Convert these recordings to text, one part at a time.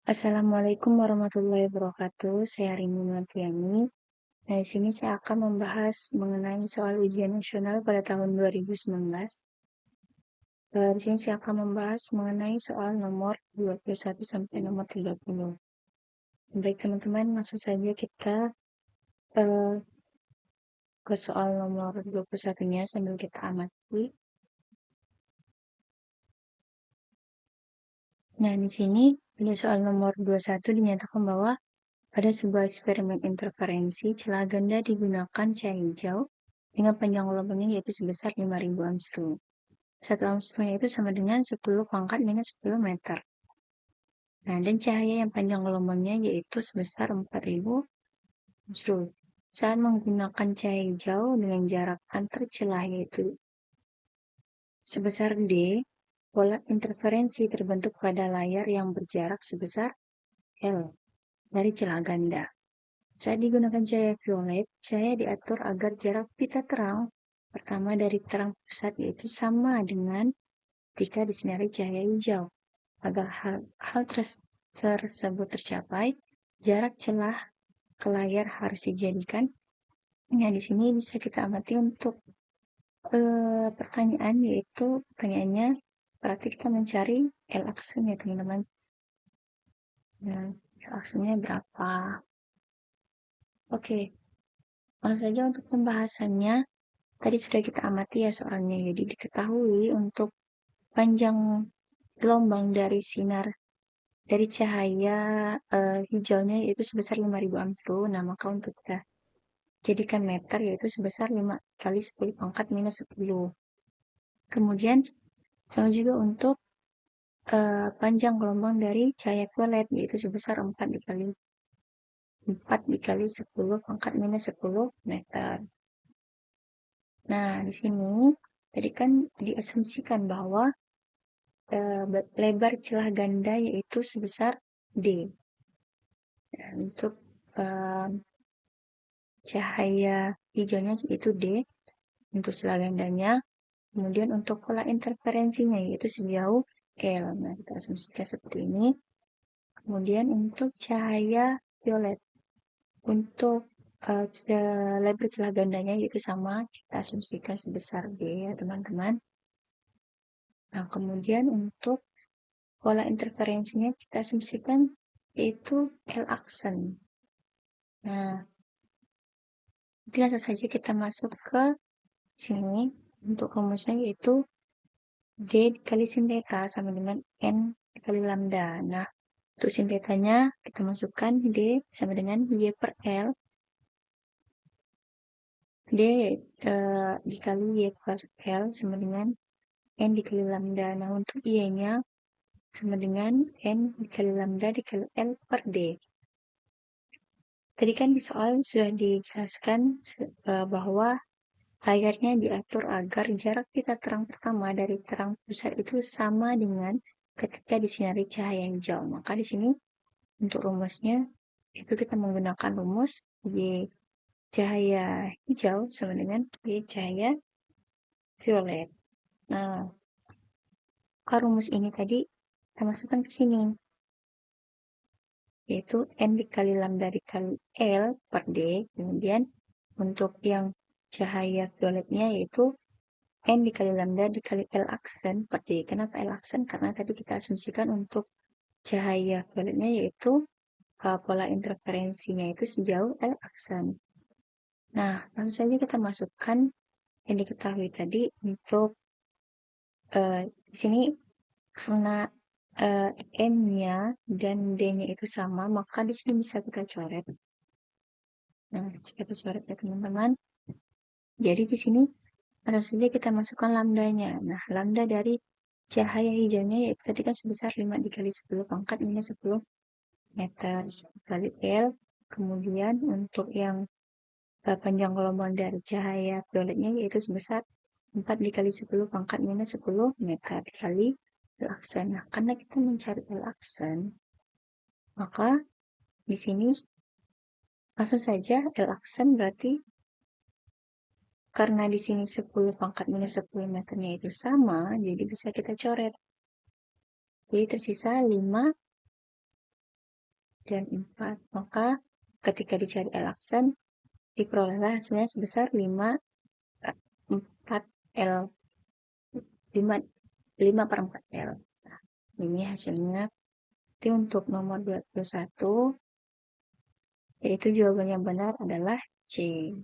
Assalamualaikum warahmatullahi wabarakatuh. Saya Rini Martiani. Nah, di sini saya akan membahas mengenai soal ujian nasional pada tahun 2019. Di sini saya akan membahas mengenai soal nomor 21 sampai nomor 30. Baik teman-teman, langsung saja kita eh, ke soal nomor 21-nya sambil kita amati. Nah, di sini pada soal nomor 21 dinyatakan bahwa pada sebuah eksperimen interferensi, celah ganda digunakan cahaya hijau dengan panjang gelombangnya yaitu sebesar 5.000 Armstrong. 1 Armstrong itu sama dengan 10 pangkat minus 10 meter. Nah, dan cahaya yang panjang gelombangnya yaitu sebesar 4.000 Armstrong. Saat menggunakan cahaya hijau dengan jarak antar celah yaitu sebesar D, pola interferensi terbentuk pada layar yang berjarak sebesar L dari celah ganda. Saat digunakan cahaya violet, cahaya diatur agar jarak pita terang pertama dari terang pusat yaitu sama dengan jika disinari cahaya hijau. Agar hal tersebut tercapai, jarak celah ke layar harus dijadikan. Nah, di sini bisa kita amati untuk pertanyaan, yaitu pertanyaannya berarti kita mencari L aksen ya teman-teman. Nah, L aksennya berapa? Oke, langsung saja untuk pembahasannya. Tadi sudah kita amati ya soalnya, jadi diketahui untuk panjang gelombang dari sinar dari cahaya hijaunya yaitu sebesar 5.000 Armstrong. Nah, maka untuk kita jadikan meter yaitu sebesar 5 kali 10 pangkat minus 10. Kemudian sama juga untuk panjang gelombang dari cahaya violet yaitu sebesar 4 dikali 10 pangkat minus 10 meter. Nah, di sini tadi kan diasumsikan bahwa lebar celah ganda yaitu sebesar D. Dan untuk cahaya hijaunya itu D untuk celah gandanya. Kemudian untuk pola interferensinya yaitu sejauh L. Nah, kita asumsikan seperti ini. Kemudian untuk cahaya violet untuk lebar celah gandanya yaitu sama, kita asumsikan sebesar D ya teman-teman. Nah, kemudian untuk pola interferensinya kita asumsikan yaitu L aksen. Nah, langsung saja kita masuk ke sini. Untuk rumusnya yaitu D dikali sin theta sama dengan N dikali lambda. Nah, untuk sin theta-nya kita masukkan D sama dengan Y per L. D dikali Y per L sama dengan N dikali lambda. Nah, untuk Y-nya sama dengan N dikali lambda dikali L per D. Tadi kan di soal sudah dijelaskan bahwa layarnya diatur agar jarak pita terang pertama dari terang pusat itu sama dengan ketika disinari cahaya hijau. Maka di sini untuk rumusnya itu kita menggunakan rumus Y cahaya hijau sama dengan Y cahaya violet. Nah, rumus ini tadi kita masukkan ke sini, yaitu N dikali lambda dikali L per D. Kemudian untuk yang cahaya violetnya yaitu N dikali lambda dikali L aksen per D. Kenapa L aksen? Karena tadi kita asumsikan untuk cahaya violetnya yaitu pola interferensinya itu sejauh L aksen. Nah, langsung saja kita masukkan yang diketahui tadi untuk di sini karena N-nya dan D-nya itu sama, maka di sini bisa kita coret. Nah, bisa kita coret ya teman-teman. Jadi di sini langsung saja kita masukkan lambdanya. Nah, lambda dari cahaya hijaunya yaitu tadi kan sebesar 5 dikali 10 pangkat minus 10 meter kali L. Kemudian untuk yang panjang gelombang dari cahaya violetnya yaitu sebesar 4 dikali 10 pangkat minus 10 meter kali L aksen. Nah, karena kita mencari L aksen, maka di sini langsung saja L aksen berarti karena di sini 10 pangkat minus 10 meternya itu sama, jadi bisa kita coret. Jadi tersisa 5 dan 4. Maka ketika dicari L aksen, diperolehlah hasilnya sebesar 4L. 5 per 4L. Nah, ini hasilnya. Jadi untuk nomor 21, yaitu jawaban yang benar adalah C.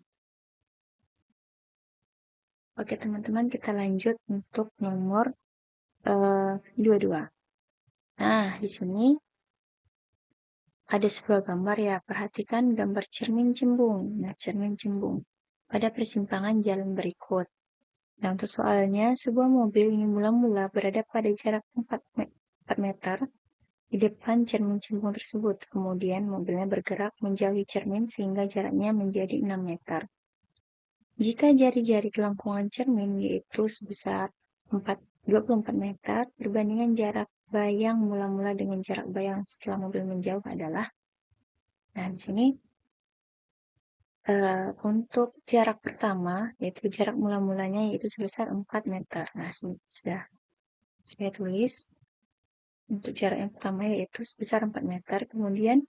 Oke teman-teman, kita lanjut untuk nomor 22. Nah, di sini ada sebuah gambar ya, perhatikan gambar cermin cembung. Nah, cermin cembung pada persimpangan jalan berikut. Nah, untuk soalnya, sebuah mobil ini mula-mula berada pada jarak 4 meter di depan cermin cembung tersebut. Kemudian mobilnya bergerak menjauhi cermin sehingga jaraknya menjadi 6 meter. Jika jari-jari kelengkungan cermin yaitu sebesar 24 meter, perbandingan jarak bayang mula-mula dengan jarak bayang setelah mobil menjauh adalah. Nah, di sini untuk jarak pertama, yaitu jarak mula-mulanya yaitu sebesar 4 meter. Nah, sudah saya tulis untuk jarak yang pertama yaitu sebesar 4 meter. Kemudian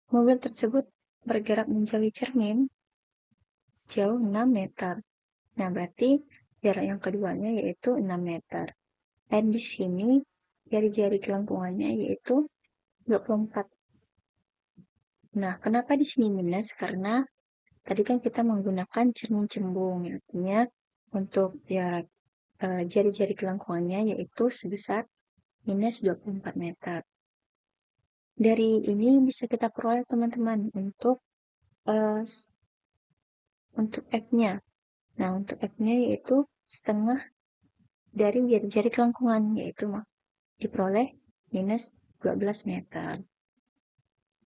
mobil tersebut bergerak menjauhi cermin sejauh 6 meter. Nah, berarti jarak yang keduanya yaitu 6 meter. Dan di sini jari-jari kelengkungannya yaitu 24. Nah, kenapa di sini minus? Karena tadi kan kita menggunakan cermin cembung, artinya untuk jarak jari-jari kelengkungannya yaitu sebesar minus 24 meter. Dari ini bisa kita peroleh teman-teman untuk F-nya. Nah, untuk F-nya yaitu setengah dari jari-jari kelengkungan, yaitu diperoleh minus 12 meter.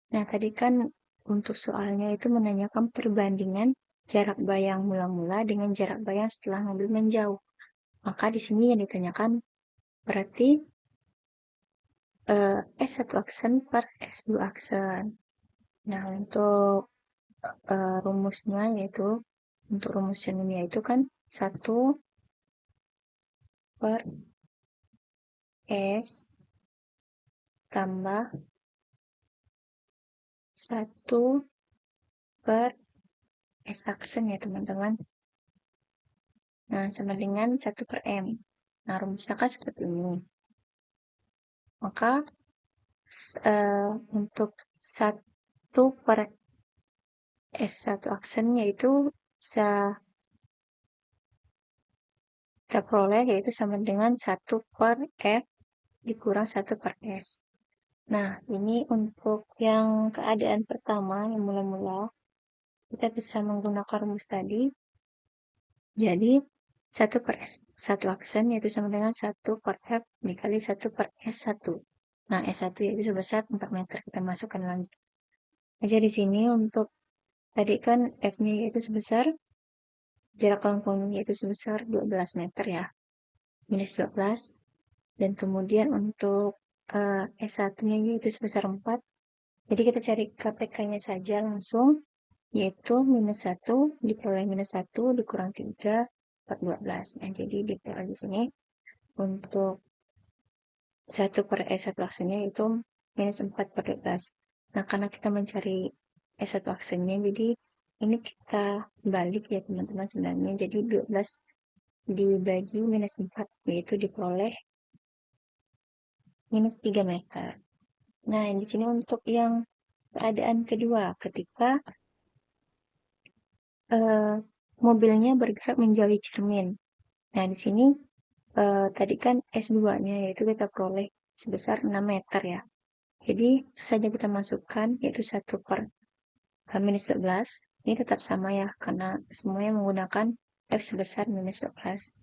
Nah, tadi kan untuk soalnya itu menanyakan perbandingan jarak bayang mula-mula dengan jarak bayang setelah mobil menjauh. Maka di sini yang ditanyakan berarti S1 aksen per S2 aksen. Nah, untuk rumusnya yaitu, untuk rumus yang ini yaitu kan 1 per S tambah 1 per S aksen ya teman-teman. Nah, sama dengan 1 per M. Nah, rumusnya kan seperti ini. Maka untuk 1 per S1 aksen yaitu bisa kita peroleh yaitu sama dengan 1 per F dikurang 1 per S. Nah, ini untuk yang keadaan pertama yang mula-mula kita bisa menggunakan rumus tadi. Jadi 1 per S1 aksen yaitu sama dengan 1 per F dikali 1 per S1. Nah, S1 yaitu sebesar 4 meter. Kita masukkan lagi. Jadi di sini untuk tadi kan F-nya yaitu sebesar jarak kelengkungan yaitu sebesar 12 meter ya. Minus 12. Dan kemudian untuk S1-nya yaitu sebesar 4. Jadi kita cari KPK-nya saja langsung, yaitu minus 1 diperoleh minus 1 dikurang 3 per 12. Nah, jadi diperoleh di sini untuk 1 per S1 aksennya itu minus 4 per 12. Nah, karena kita mencari S1 aksennya, jadi ini kita balik ya teman-teman sebenarnya. Jadi 12 dibagi minus 4, yaitu diperoleh minus 3 meter. Nah, di sini untuk yang keadaan kedua, ketika mobilnya bergerak menjauhi cermin. Nah, di sini tadi kan S2-nya yaitu kita peroleh sebesar 6 meter ya. Jadi, saja kita masukkan yaitu 1 per minus 12. Ini tetap sama ya, karena semuanya menggunakan F sebesar minus 12.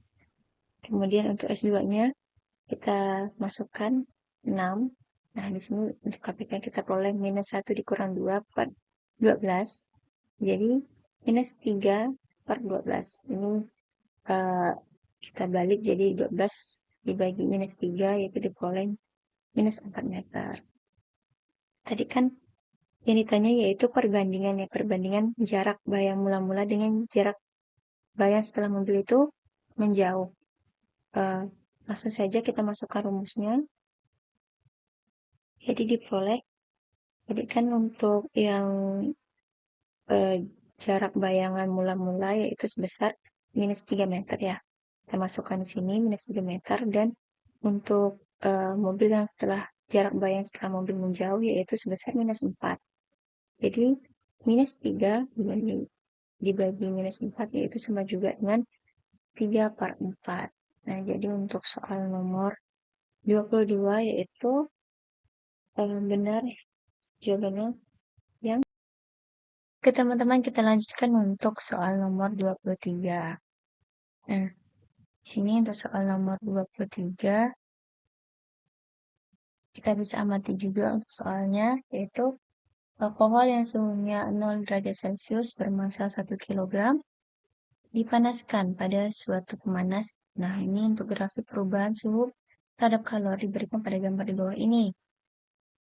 Kemudian untuk S2-nya kita masukkan 6. Nah, di sini untuk KPK kita peroleh minus 1 dikurang 2 per 12. Jadi, minus 3 per 12. Ini kita balik jadi 12 dibagi minus 3 yaitu diperoleh minus 4 meter. Tadi kan yang ditanya yaitu perbandingan ya, perbandingan jarak bayang mula-mula dengan jarak bayang setelah mobil itu menjauh. Langsung saja kita masukkan rumusnya. Jadi diperoleh Jadi kan untuk yang jarak bayangan mula-mula yaitu sebesar -3 meter ya. Kita masukkan di sini -3 meter, dan untuk mobil yang setelah jarak bayang setelah mobil menjauh yaitu sebesar -4. Jadi -3 dibagi -4 yaitu sama juga dengan 3/4. Nah, jadi untuk soal nomor 22 yaitu benar jawabannya yang. Oke teman-teman, kita lanjutkan untuk soal nomor 23. Nah, di sini untuk soal nomor 23 kita bisa amati juga untuk soalnya, yaitu alkohol yang suhunya 0 derajat Celcius bermassa 1 kg dipanaskan pada suatu pemanas. Nah, ini untuk grafik perubahan suhu terhadap kalori diberikan pada gambar di bawah ini.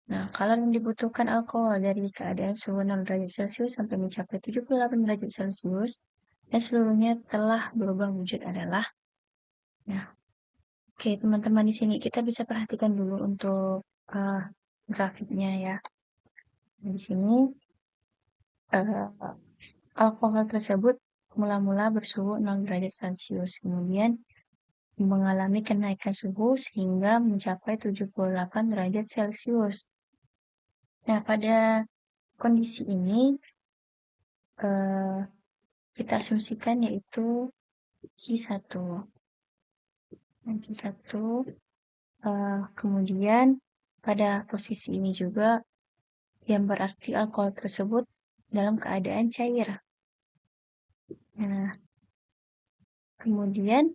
Nah, kalori yang dibutuhkan alkohol dari keadaan suhu 0 derajat Celcius sampai mencapai 78 derajat Celcius dan seluruhnya telah berubah wujud adalah. Nah, oke teman-teman, di sini kita bisa perhatikan dulu untuk grafiknya ya. Di sini alkohol tersebut mula-mula bersuhu 0 derajat Celcius, kemudian mengalami kenaikan suhu sehingga mencapai 78 derajat Celcius. Nah, pada kondisi ini kita asumsikan yaitu Q1. Nah, Q1 kemudian pada posisi ini juga yang berarti alkohol tersebut dalam keadaan cair. Nah, kemudian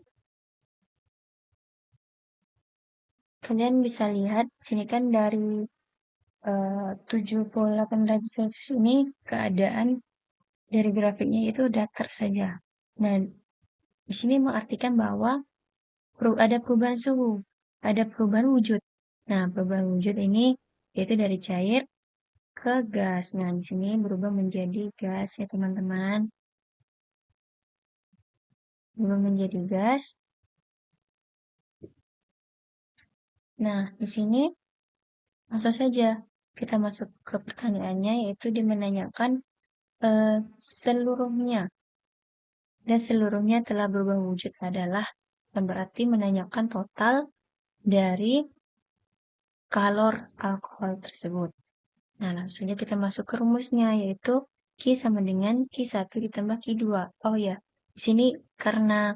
kalian bisa lihat sini kan dari 78 derajat Celcius ini keadaan dari grafiknya itu datar saja. Nah, di sini mengartikan bahwa ada perubahan suhu, ada perubahan wujud. Nah, perubahan wujud ini yaitu dari cair ke gas. Nah, di sini berubah menjadi gas ya teman-teman. Berubah menjadi gas. Nah, di sini langsung saja kita masuk ke pertanyaannya, yaitu dia menanyakan seluruhnya. Dan seluruhnya telah berubah wujud adalah, yang berarti menanyakan total dari kalor alkohol tersebut. Nah, langsung saja kita masuk ke rumusnya, yaitu Q sama dengan Q1 ditambah Q2. Oh ya, di sini karena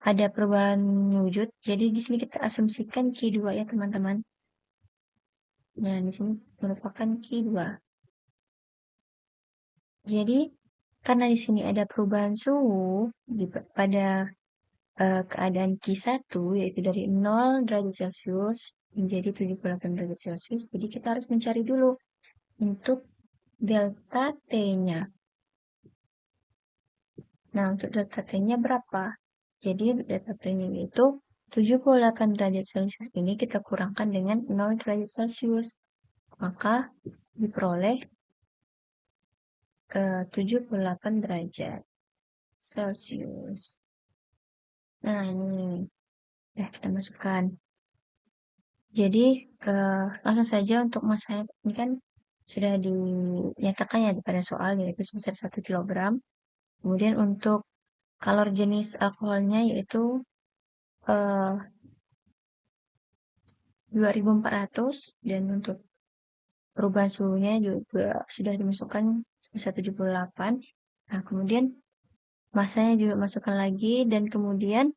ada perubahan wujud, jadi di sini kita asumsikan Q2 ya teman-teman. Nah, di sini merupakan Q2. Jadi, karena di sini ada perubahan suhu pada keadaan Q1, yaitu dari 0 derajat Celcius menjadi 78 derajat Celcius, jadi kita harus mencari dulu untuk delta T-nya. Nah, untuk delta T-nya berapa? Jadi, delta T-nya itu 78 derajat Celcius ini kita kurangkan dengan 0 derajat Celcius. Maka diperoleh 78 derajat Celcius. Nah, ini ya kita masukkan. Jadi, langsung saja untuk masanya ini kan sudah dinyatakan ya pada soal, yaitu sebesar 1 kg. Kemudian untuk kalor jenis alkoholnya yaitu 2400, dan untuk perubahan suhunya juga sudah dimasukkan sebesar 78. Nah, kemudian masanya juga masukkan lagi, dan kemudian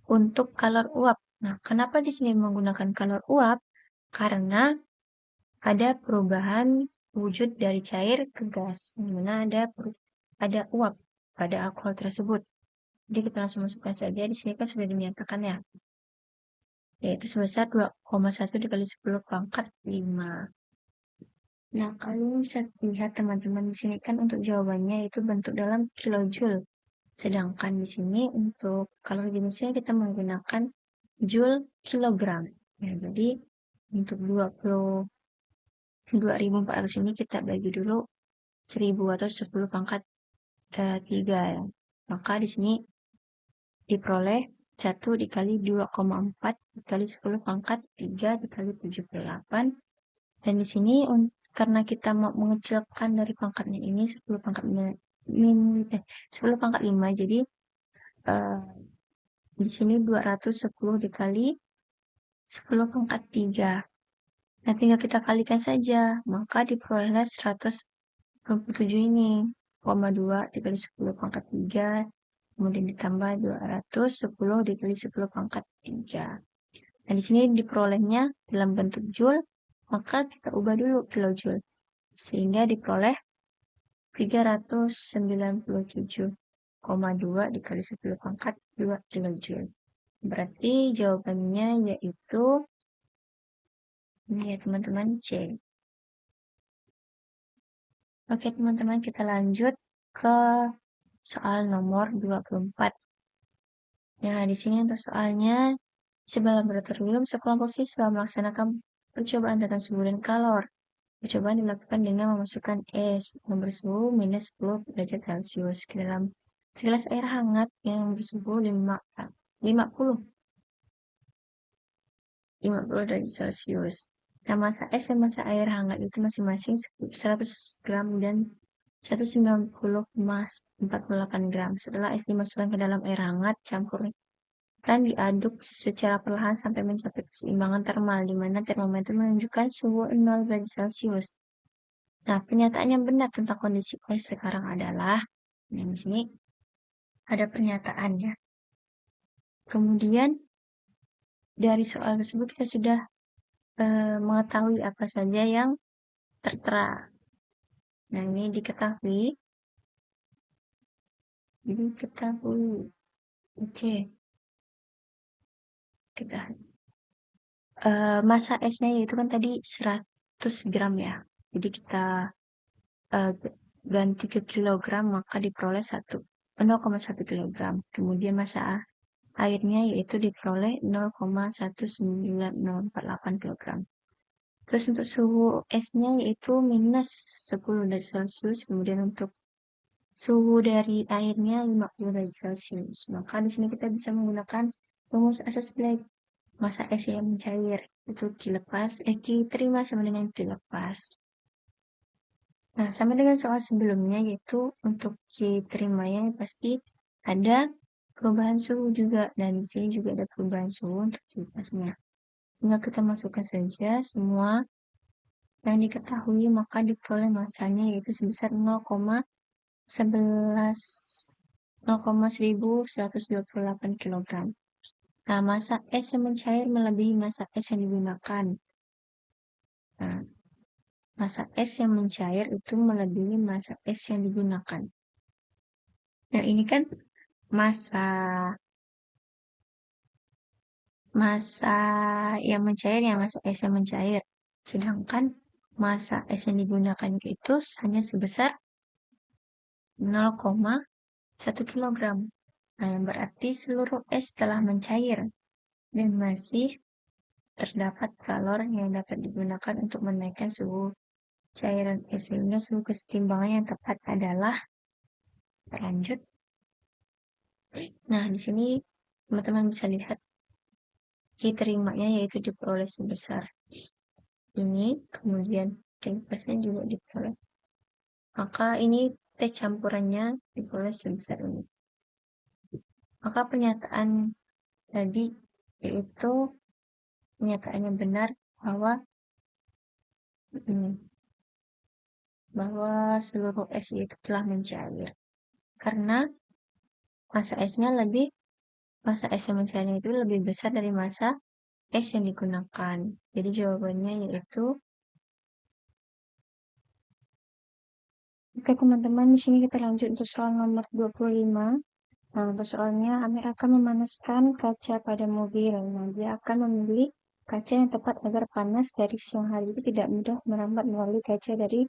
untuk kalor uap. Nah, kenapa di sini menggunakan kalor uap? Karena ada perubahan wujud dari cair ke gas, di mana ada uap pada alkohol tersebut. Jadi kita langsung masukkan saja, di sini kan sudah dinyatakan ya, yaitu sebesar 2,1 dikali 10 pangkat 5. Nah, kalian bisa lihat teman-teman di sini kan untuk jawabannya itu bentuk dalam kilojoule. Sedangkan di sini untuk kalor jenisnya kita menggunakan joule kilogram. Ya, jadi untuk 2400 ini kita bagi dulu 1000 atau 10 pangkat 3 ya. Maka di sini diperoleh 1 dikali 2,4 dikali 10 pangkat 3 dikali 78. Dan di sini karena kita mau mengecilkan dari pangkatnya ini 10 pangkat 10 pangkat 5, jadi eh, di sini 210 dikali 10 pangkat 3. Nah, tinggal kita kalikan saja, maka diperolehlah 127 ini, 2 dikali 10 pangkat 3, kemudian ditambah 210 dikali 10 pangkat 3. Nah, di sini diperolehnya dalam bentuk joule, maka kita ubah dulu kilojoule. Sehingga diperoleh 397,2 dikali 10 pangkat 2 kilojoule. Berarti jawabannya yaitu ini ya teman-teman, C. Oke teman-teman, kita lanjut ke soal nomor 24. Nah, di sini untuk soalnya, sebuah laboratorium sekelompok siswa melaksanakan percobaan tentang suhu dan kalor. Percobaan dilakukan dengan memasukkan es yang bersuhu minus 10 derajat Celcius ke dalam segelas air hangat yang bersuhu 50 derajat Celcius. Nah, masa es dan masa air hangat itu masing-masing 100 gram dan 190,48 gram. Setelah es dimasukkan ke dalam air hangat, campuran diaduk secara perlahan sampai mencapai keseimbangan termal, di mana termometer menunjukkan suhu 0 derajat Celcius. Nah, pernyataan yang benar tentang kondisi es sekarang adalah, nah, di sini ada pernyataannya. Kemudian, dari soal tersebut kita sudah mengetahui apa saja yang tertera. Nah, ini diketahui. Jadi ketahui. Oke. Kita masa esnya itu kan tadi 100 gram ya. Jadi kita ganti ke kilogram maka diperoleh 0,1 kilogram. Kemudian masa airnya yaitu diperoleh 0,19048 kilogram. Terus untuk suhu esnya yaitu minus 10 derajat Celcius. Kemudian untuk suhu dari airnya 50 derajat Celcius. Maka di sini kita bisa menggunakan rumus asas Black. Masa es yang mencair itu diterima sama dengan dilepas. Nah, sama dengan soal sebelumnya, yaitu untuk diterimanya pasti ada perubahan suhu juga, dan di sini juga ada perubahan suhu untuk dilepasnya. Tinggal kita masukkan saja semua yang diketahui, maka diperoleh masanya yaitu sebesar 0,1128 kg. Nah, masa es yang mencair melebihi masa es yang digunakan. Nah, masa es yang mencair itu melebihi masa es yang digunakan. Nah, ini kan masa yang mencair ya, masa es yang mencair. Sedangkan masa es yang digunakan itu hanya sebesar 0,1 kg. Nah, yang berarti seluruh es telah mencair dan masih terdapat kalor yang dapat digunakan untuk menaikkan suhu cairan es, sehingga suhu kesetimbangan yang tepat adalah, lanjut. Nah, di sini teman-teman bisa lihat diterimanya yaitu diperoleh sebesar ini, kemudian pasnya juga diperoleh. Maka ini teh campurannya diperoleh sebesar ini. Maka pernyataan tadi yaitu pernyataan yang benar bahwa seluruh es itu telah mencair. Karena masa es yang mencairnya itu lebih besar dari masa es yang digunakan. Jadi jawabannya yaitu, oke teman-teman, di sini kita lanjut untuk soal nomor 25. Nah, untuk soalnya, Amir akan memanaskan kaca pada mobil. Nah, dia akan memilih kaca yang tepat agar panas dari siang hari itu tidak mudah merambat melalui kaca dari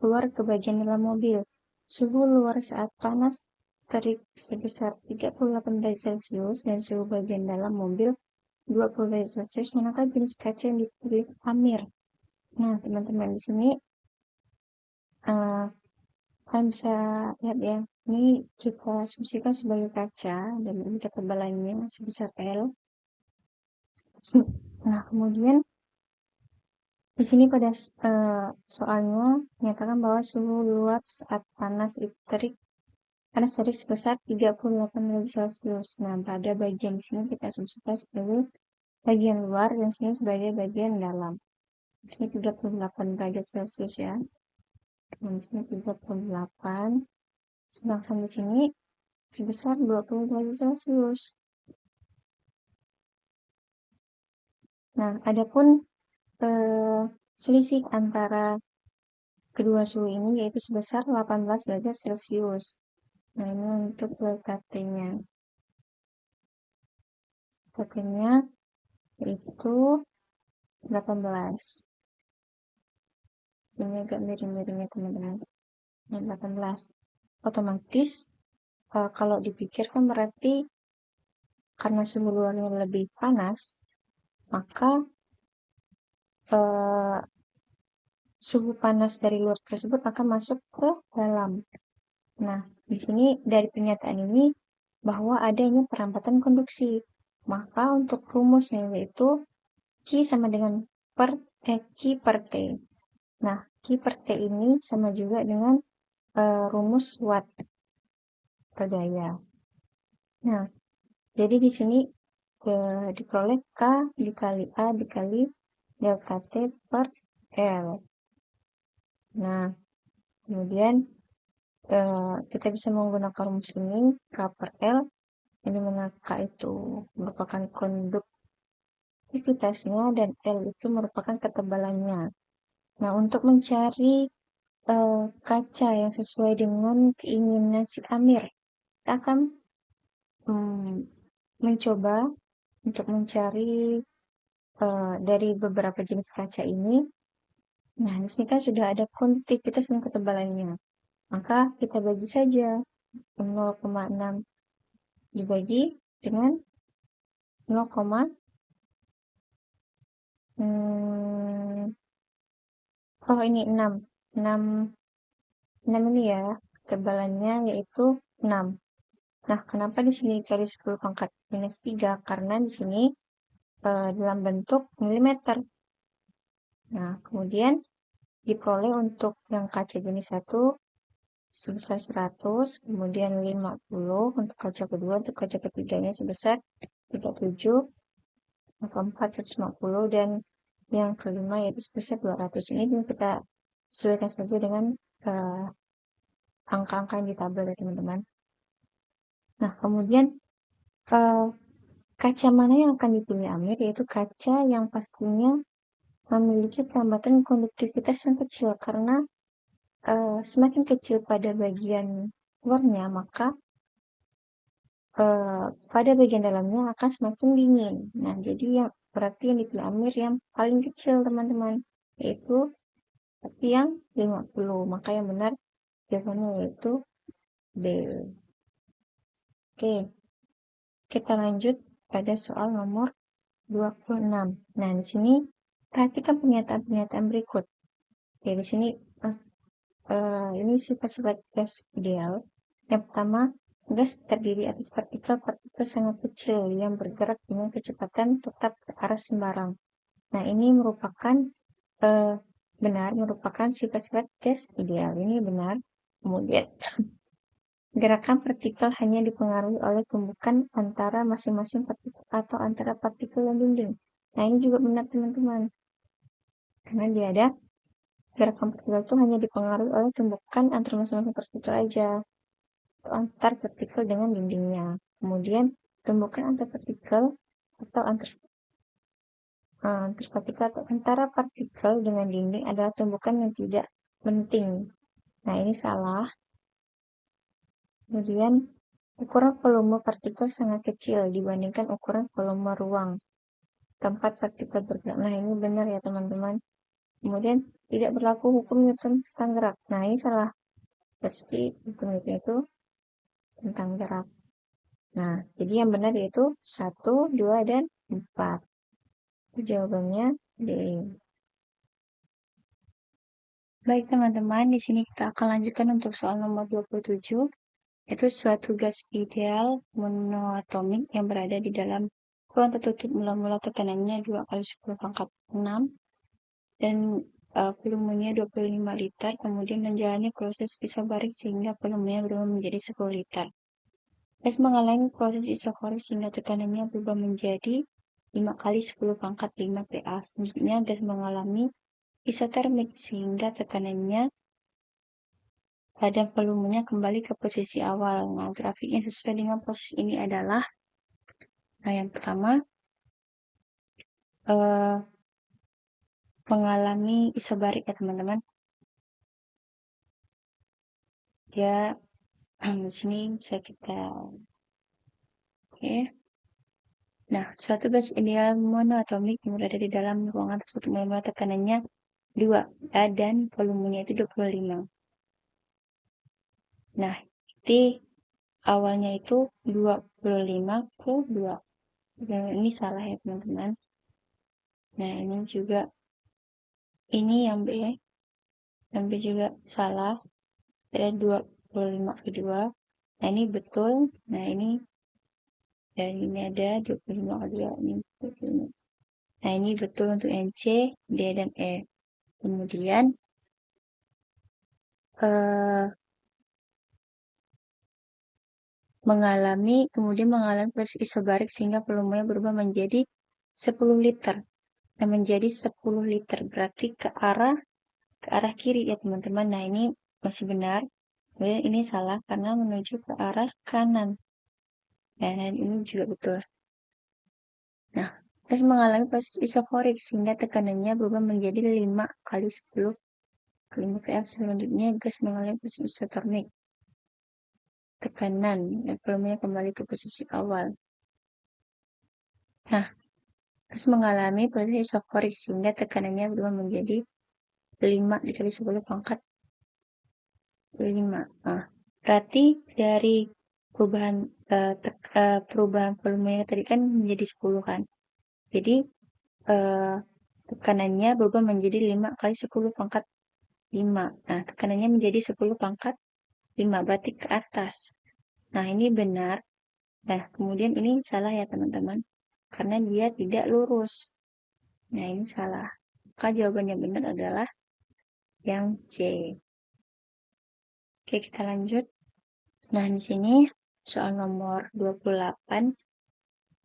luar ke bagian dalam mobil. Suhu luar saat panas terik sebesar 38 derajat Celcius dan suhu bagian dalam mobil 20 derajat Celcius. Manakah jenis kaca yang dipilih Amir? Nah, teman-teman, di sini kalian bisa lihat ya, ini kita asumsikan sebagai kaca dan ini ketebalannya sebesar L. Nah, kemudian Di sini pada soalnya menyatakan bahwa suhu luar saat panas terik sebesar 38 derajat Celcius. Nah, pada bagian di sini kita asumsikan sebagai bagian luar dan sini sebagai bagian dalam. Di sini 38 derajat Celcius ya. Dan di sini 38. Sedangkan di sini sebesar 20 derajat Celcius. Nah, adapun selisih antara kedua suhu ini yaitu sebesar 18 derajat Celcius. Nah, ini untuk LKT-nya. LKT-nya yaitu 18. Ini agak miring-miring ya teman-teman. Ini 18. Otomatis kalau dipikirkan berarti karena suhu luarnya lebih panas, maka suhu panas dari luar tersebut akan masuk ke dalam. Nah, di sini dari pernyataan ini bahwa adanya perampatan konduksi. Maka untuk rumusnya yaitu Q sama dengan Q per T. Nah, Q per T ini sama juga dengan rumus Watt atau daya. Nah, jadi di sini diperoleh K dikali A dikali delta T per L. Nah, kemudian kita bisa menggunakan rumus ini K per L, yang dimana K itu merupakan konduktivitasnya dan L itu merupakan ketebalannya. Nah, untuk mencari kaca yang sesuai dengan keinginan si Amir, kita akan mencoba untuk mencari dari beberapa jenis kaca ini. Nah, di sini kan sudah ada konduktivitas dan ketebalannya. Maka kita bagi saja 0,6 dibagi dengan 0, oh ini 6. 6 ini ya, ketebalannya yaitu 6. Nah, kenapa di sini dikali 10 pangkat minus 3? Karena di sini dalam bentuk milimeter. Nah, kemudian diperoleh untuk yang kaca jenis 1 sebesar 100, kemudian 50 untuk kaca kedua, untuk kaca ketiganya sebesar 37, yang keempat 150, dan yang kelima yaitu sebesar 200. Ini kita sesuaikan saja dengan angka-angka yang di tabel ya teman-teman. Nah, kemudian kaca mana yang akan dipilih Amir, yaitu kaca yang pastinya memiliki perlambatan konduktivitas yang kecil, karena semakin kecil pada bagian luarnya, maka pada bagian dalamnya akan semakin dingin. Nah, jadi yang berarti yang dipilih Amir yang paling kecil teman-teman, yaitu yang 50. Maka yang benar jawabannya yaitu B. Oke, kita lanjut pada soal nomor 26. Nah, di sini perhatikan pernyataan-pernyataan berikut. Oke, di sini ini sifat-sifat gas ideal. Yang pertama, gas terdiri atas partikel-partikel sangat kecil yang bergerak dengan kecepatan tetap ke arah sembarang. Nah, ini merupakan benar, merupakan sifat-sifat gas ideal. Ini benar. Kemudian, gerakan partikel hanya dipengaruhi oleh tumbukan antara masing-masing partikel atau antara partikel dan dinding. Nah, ini juga benar, teman-teman. Karena dia ada gerakan partikel itu hanya dipengaruhi oleh tumbukan antar masing-masing partikel aja, atau antar partikel dengan dindingnya. Kemudian tumbukan antar partikel atau antar partikel atau antara partikel dengan dinding adalah tumbukan yang tidak penting. Nah, ini salah. Kemudian ukuran volume partikel sangat kecil dibandingkan ukuran volume ruang tempat partikel bergerak. Nah, ini benar ya teman-teman. Kemudian tidak berlaku hukum Newton tentang gerak. Nah, ini salah. Pasti hukum Newton itu tentang gerak. Nah, jadi yang benar yaitu 1, 2, dan 4. Jawabannya D. Baik teman-teman, di sini kita akan lanjutkan untuk soal nomor 27, yaitu suatu gas ideal monoatomik yang berada di dalam ruang tertutup mula-mula tekanannya 2 kali 10 pangkat 6 dan volumenya 25 liter, kemudian menjalani proses isobarik sehingga volumenya berubah menjadi 10 liter. Gas mengalami proses isokorik sehingga tekanannya berubah menjadi 5 kali 10 pangkat 5 PA. Selanjutnya gas mengalami isotermik sehingga tekanannya pada volumenya kembali ke posisi awal. Nah, grafik yang sesuai dengan proses ini adalah, yang pertama, mengalami isobarik ya teman-teman. Ya, di sini bisa kita, oke. Nah, suatu gas ideal monoatomik yang berada di dalam ruangan tersebut memiliki tekanannya 2 dan volumenya itu 25. Nah, jadi awalnya itu 25 ke 2. Dan ini salah ya teman-teman. Nah, ini juga, ini yang B. Yang B juga salah. Ada 25 ke 2. Nah, ini betul. Nah, ini, dan ini ada 25 ke 2. Ini betul. Nah, ini betul untuk yang C, D, dan E. Kemudian, kemudian mengalami proses isobarik sehingga volumenya berubah menjadi 10 liter. Nah, menjadi 10 liter berarti ke arah kiri ya teman-teman. Nah, ini masih benar. Kemudian ini salah karena menuju ke arah kanan. Dan ini juga betul. Nah, gas mengalami proses isokorik sehingga tekanannya berubah menjadi 5 kali 10 ke 5 PA. Selanjutnya gas mengalami proses isotermik. Tekanan dan volumenya kembali ke posisi awal. Nah, gas mengalami proses isokorik sehingga tekanannya berubah menjadi 5 dikali 10 pangkat 5. Nah, berarti dari perubahan volumenya tadi kan menjadi 10 kan. Jadi tekanannya berubah menjadi 5 kali 10 pangkat 5. Nah, tekanannya menjadi 10 pangkat 5, berarti ke atas. Nah, ini benar. Nah, kemudian ini salah ya teman-teman. Karena dia tidak lurus. Nah, ini salah. Maka jawabannya benar adalah yang C. Oke, kita lanjut. Nah, di sini soal nomor 28.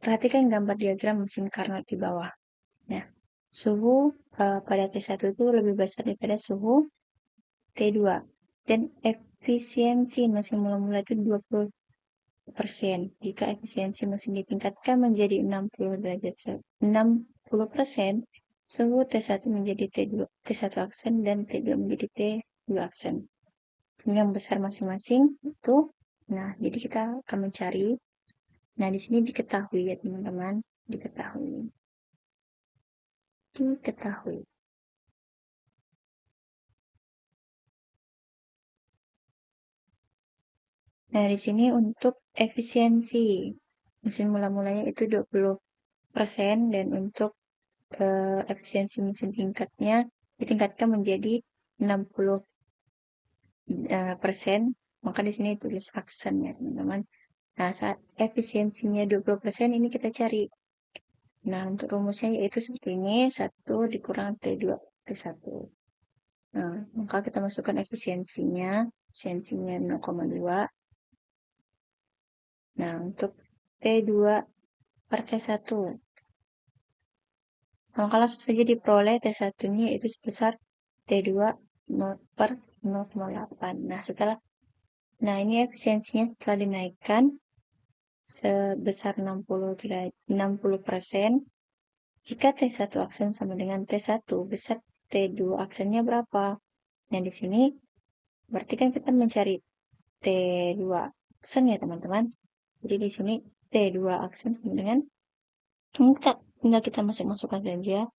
Perhatikan gambar diagram mesin Carnot di bawah. Nah, suhu pada T1 itu lebih besar daripada suhu T2. Dan efisiensi mesin mula-mula itu 20%. Jika efisiensi mesin ditingkatkan menjadi 60%, suhu T1 menjadi T1 aksen dan T2 menjadi T2 aksen. Yang besar masing-masing itu. Nah, jadi kita akan mencari. Nah, di sini diketahui ya teman-teman. Diketahui. Nah, di sini untuk efisiensi mesin mula-mulanya itu 20% dan untuk efisiensi mesin tingkatnya ditingkatkan menjadi 60%, maka di sini tulis aksen ya teman-teman. Nah, saat efisiensinya 20% ini kita cari. Nah, untuk rumusnya yaitu seperti ini, 1 dikurang T2, T1. Nah, maka kita masukkan efisiensinya 0,2. Nah, untuk T2 per T1. Maka langsung saja diperoleh T1-nya yaitu sebesar T2 per 0,8. Nah, ini efisiensinya setelah dinaikkan sebesar 60%. Jika T1 aksen sama dengan T1, besar T2 aksennya berapa? Nah, di sini berarti kan kita mencari T2 aksen ya, teman-teman. Jadi di sini T2 aksen sama dengan tinggal kita masukkan saja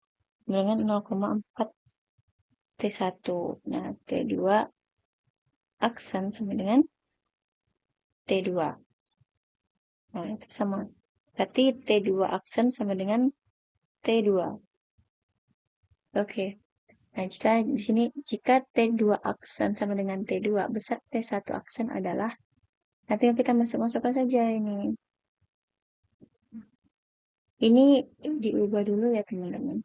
dengan 0,4 T1. Nah, T2 aksen sama dengan T2. Nah, itu sama. Berarti T2 aksen sama dengan T2. Oke. Nah, jika T2 aksen sama dengan T2, besar T1 aksen adalah, nanti kita masukkan saja ini. Ini diubah dulu ya, teman-teman.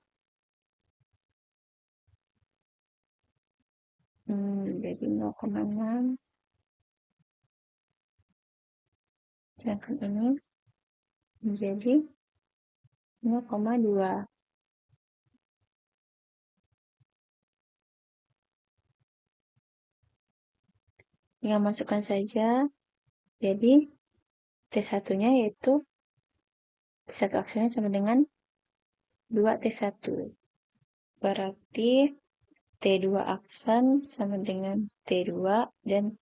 Jadi 0,6. Sedangkan ini menjadi 0,2. Tinggal masukkan saja. Jadi T1-nya yaitu T1 aksennya sama dengan 2T1. Berarti T2 aksen sama dengan T2 dan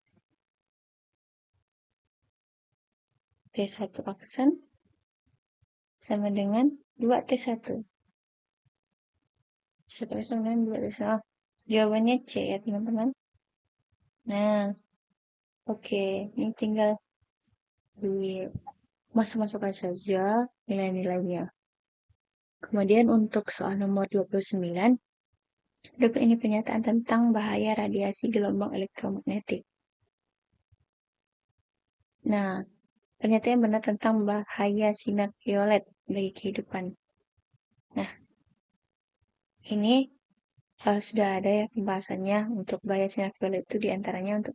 T1 aksen sama dengan 2T1. Sama dengan 2T1. Jawabannya C ya teman-teman. Nah, oke. Ini tinggal dimasuk-masukkan saja nilai-nilainya. Kemudian untuk soal nomor 29, berikut ini pernyataan tentang bahaya radiasi gelombang elektromagnetik. Nah, pernyataan benar tentang bahaya sinar violet bagi kehidupan. Nah, ini sudah ada ya pembahasannya untuk bahaya sinar violet itu diantaranya untuk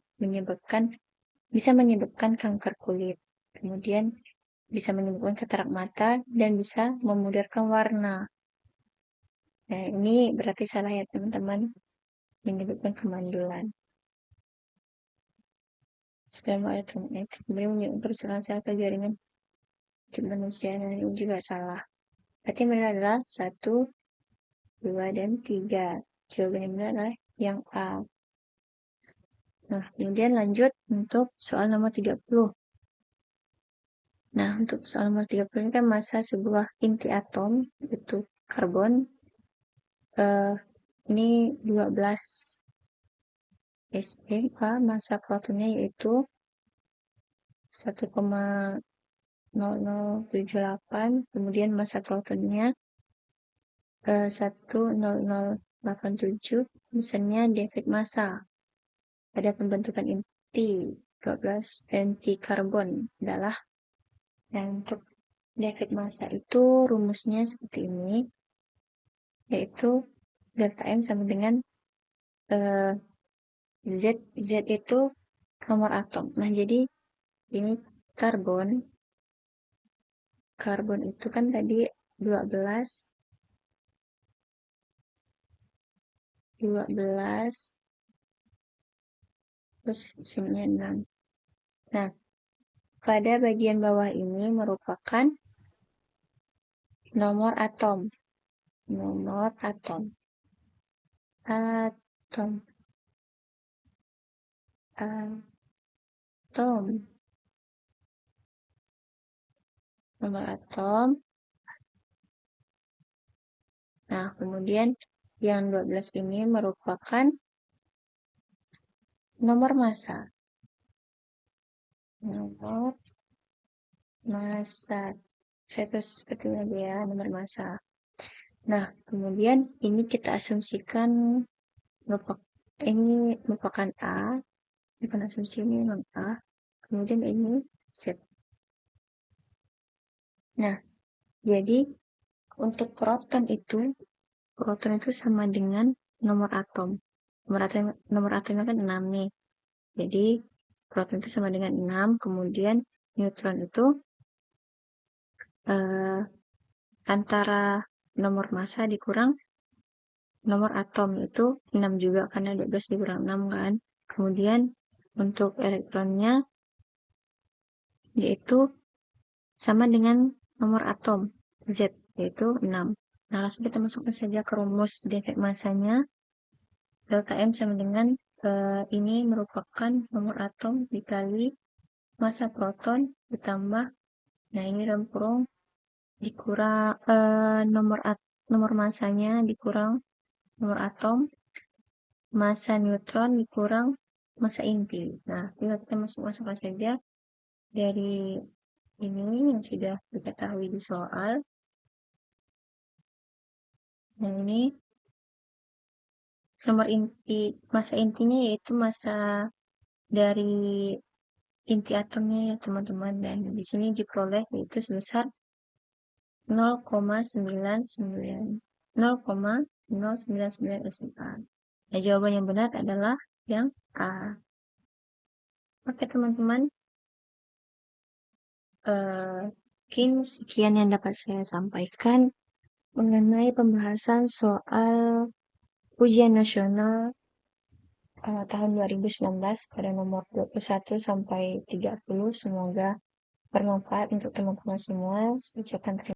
bisa menyebabkan kanker kulit, kemudian bisa menyebabkan katarak mata dan bisa memudarkan warna. Nah, ini berarti salah ya teman-teman, menyebabkan kemandulan. Sekarang elektromagnetik kemudian menyebabkan kerusakan sel atau jaringan manusia, dan ini juga salah. Berarti benar adalah 1, 2, dan 3. Jawaban yang benar adalah yang A. Nah, kemudian lanjut untuk soal nomor 30. Nah, untuk soal nomor 30 ini kan massa sebuah inti atom, yaitu karbon. Ini 12 Se, massa protonnya yaitu 1,0078, kemudian massa protonnya 1,0087, misalnya defek massa pada pembentukan inti 12 inti karbon adalah, dan untuk defek massa itu rumusnya seperti ini, yaitu delta M sama dengan Z itu nomor atom. Nah, jadi ini karbon itu kan tadi 12 terus sininya 6. Nah, pada bagian bawah ini merupakan nomor atom. Nomor atom. Nomor atom. Nah, kemudian yang 12 ini merupakan nomor massa. Nomor massa. Saya terus seperti ini ya, nomor massa. Nah, kemudian ini kita asumsikan ini merupakan A, bukan asumsi ini non A, kemudian ini Z. Nah, jadi untuk proton itu sama dengan nomor atom. Nomor atomnya kan 6 nih. Jadi proton itu sama dengan 6, kemudian neutron itu antara nomor massa dikurang nomor atom itu 6 juga, karena 12 dikurang 6 kan. Kemudian untuk elektronnya yaitu sama dengan nomor atom Z, yaitu 6. Nah, langsung kita masukkan saja ke rumus defek massanya. Delta M sama dengan ini merupakan nomor atom dikali massa proton ditambah, nah ini dalam kurung dikurang nomor massanya dikurang nomor atom, massa neutron dikurang massa inti. Nah, tinggal kita masukkan saja dari ini yang sudah diketahui di soal. Nah, ini nomor inti, massa intinya yaitu massa dari inti atomnya ya teman-teman, dan di sini diperoleh yaitu sebesar 0,099 SI. Nah, jawaban yang benar adalah yang A. Oke teman-teman, mungkin sekian yang dapat saya sampaikan mengenai pembahasan soal ujian nasional tahun 2019 pada nomor 21 sampai 30. Semoga bermanfaat untuk teman-teman semua. Saya ucapkan terima kasih.